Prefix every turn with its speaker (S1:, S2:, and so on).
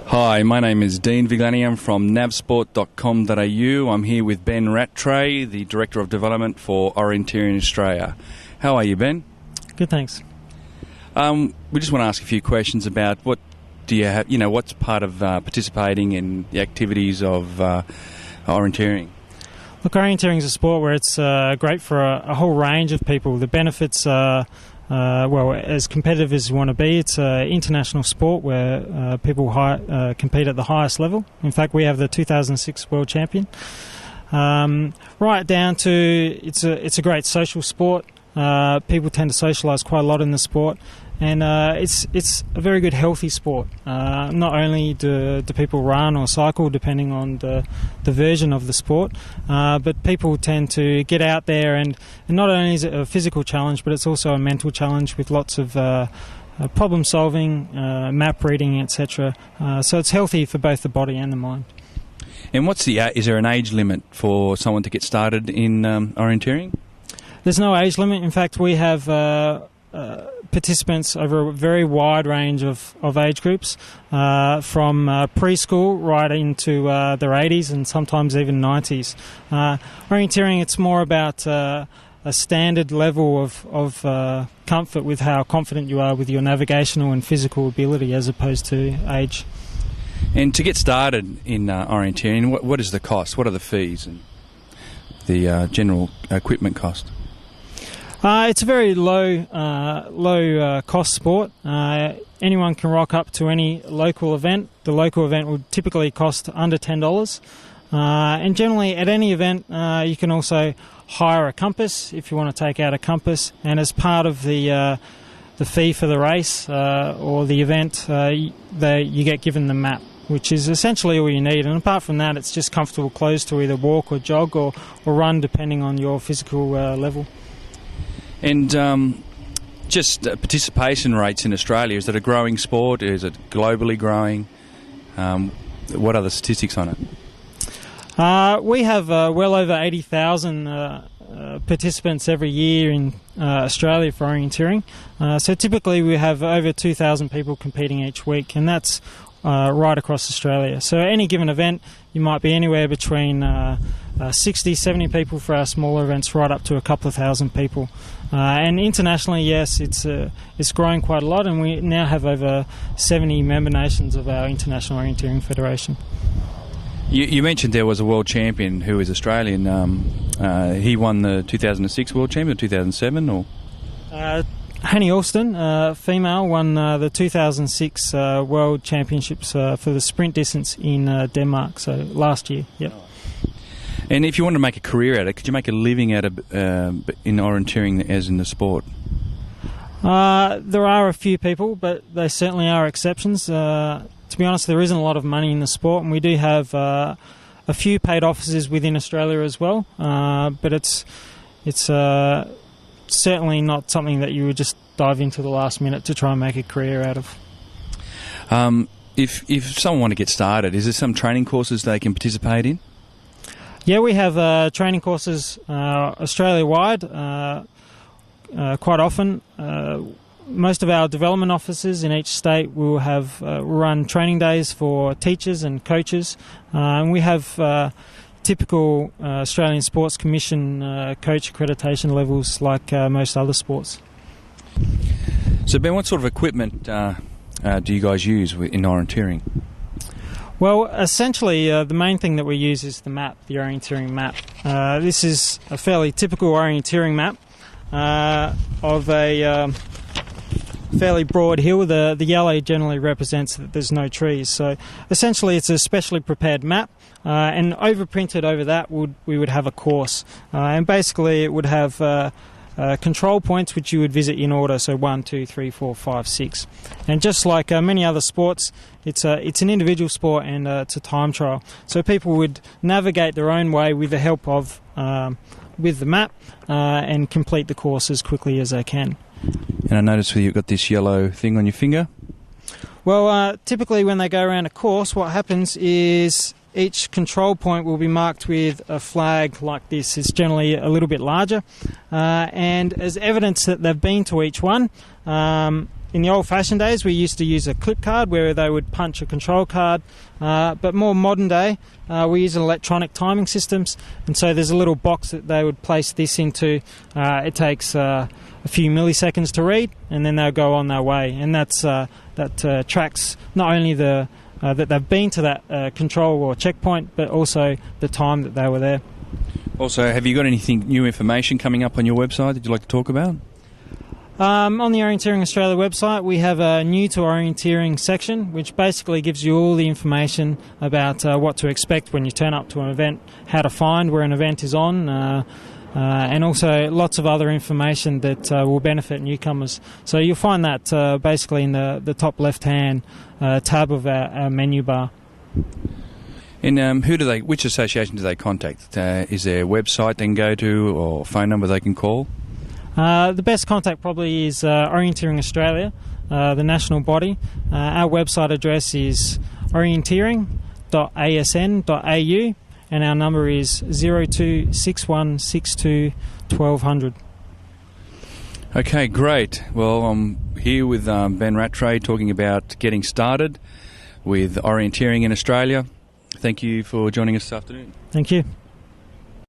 S1: Hi, my name is Dean Viglani. I'm from navsport.com.au. I'm here with Ben Rattray, the Director of Development for Orienteering Australia. How are you, Ben?
S2: Good, thanks.
S1: We just want to ask a few questions about what do you have, what's part of participating in the activities of orienteering?
S2: Look, orienteering is a sport where it's great for a whole range of people. The benefits are, as competitive as you want to be. It's an international sport where people compete at the highest level. In fact, we have the 2006 World Champion. Right down to it's a great social sport. People tend to socialise quite a lot in the sport, and it's a very good healthy sport. Not only do people run or cycle, depending on the version of the sport, but people tend to get out there, and not only is it a physical challenge, but it's also a mental challenge with lots of problem solving, map reading, etc. So it's healthy for both the body and the mind.
S1: And is there an age limit for someone to get started in orienteering?
S2: There's no age limit. In fact, we have participants over a very wide range of age groups, from preschool right into their 80s and sometimes even 90s. Orienteering, it's more about a standard level of comfort with how confident you are with your navigational and physical ability as opposed to age.
S1: And to get started in orienteering, what is the cost? What are the fees and the general equipment cost?
S2: It's a very low cost sport. Anyone can rock up to any local event. The local event would typically cost under $10. And generally at any event you can also hire a compass if you want to take out a compass. And as part of the fee for the race or the event, you get given the map, which is essentially all you need. And apart from that, it's just comfortable clothes to either walk or jog or run, depending on your physical level.
S1: And just participation rates in Australia, is it a growing sport? Is it globally growing? What are the statistics on it?
S2: We have well over 80,000 participants every year in Australia for orienteering. So typically we have over 2,000 people competing each week, and that's right across Australia. So at any given event, you might be anywhere between 60, 70 people for our smaller events, right up to a couple of thousand people. And internationally, yes, it's growing quite a lot, and we now have over 70 member nations of our International Orienteering Federation.
S1: You mentioned there was a world champion who is Australian. He won the 2006 World Champion, 2007, or?
S2: Hanny Alston, female, won the 2006 World Championships for the sprint distance in Denmark, so last year, yep.
S1: And if you wanted to make a career at it, could you make a living out of in orienteering as in the sport?
S2: There are a few people, but they certainly are exceptions. To be honest, there isn't a lot of money in the sport, and we do have a few paid officers within Australia as well, but it's certainly not something that you would just dive into the last minute to try and make a career out of.
S1: If someone want to get started, is there some training courses they can participate in?
S2: Yeah, we have training courses Australia-wide quite often. Most of our development officers in each state will have run training days for teachers and coaches, and we have typical Australian Sports Commission coach accreditation levels like most other sports.
S1: So Ben, what sort of equipment do you guys use in orienteering?
S2: Well, essentially the main thing that we use is the map, the orienteering map. This is a fairly typical orienteering map of a fairly broad hill. The yellow generally represents that there's no trees. So essentially it's a specially prepared map, and overprinted over that we would have a course. And basically it would have control points which you would visit in order, so 1, 2, 3, 4, 5, 6. And just like many other sports, it's an individual sport, and it's a time trial. So people would navigate their own way with the help of with the map and complete the course as quickly as they can.
S1: And I noticed you've got this yellow thing on your finger.
S2: Well, typically when they go around a course, what happens is each control point will be marked with a flag like this. It's generally a little bit larger, and as evidence that they've been to each one, in the old-fashioned days, we used to use a clip card where they would punch a control card, but more modern day, we use electronic timing systems, and so there's a little box that they would place this into. It takes a few milliseconds to read, and then they'll go on their way, and that tracks not only that they've been to that control or checkpoint, but also the time that they were there.
S1: Also, have you got anything new information coming up on your website that you'd like to talk about?
S2: On the Orienteering Australia website, we have a new to orienteering section, which basically gives you all the information about what to expect when you turn up to an event, how to find where an event is on, and also lots of other information that will benefit newcomers. So you'll find that basically in the top left-hand tab of our menu bar.
S1: And which association do they contact? Is there a website they can go to or phone number they can call?
S2: The best contact probably is Orienteering Australia, the national body. Our website address is orienteering.asn.au, and our number is 026162 1200.
S1: Okay, great. Well, I'm here with Ben Rattray talking about getting started with orienteering in Australia. Thank you for joining us this afternoon.
S2: Thank you.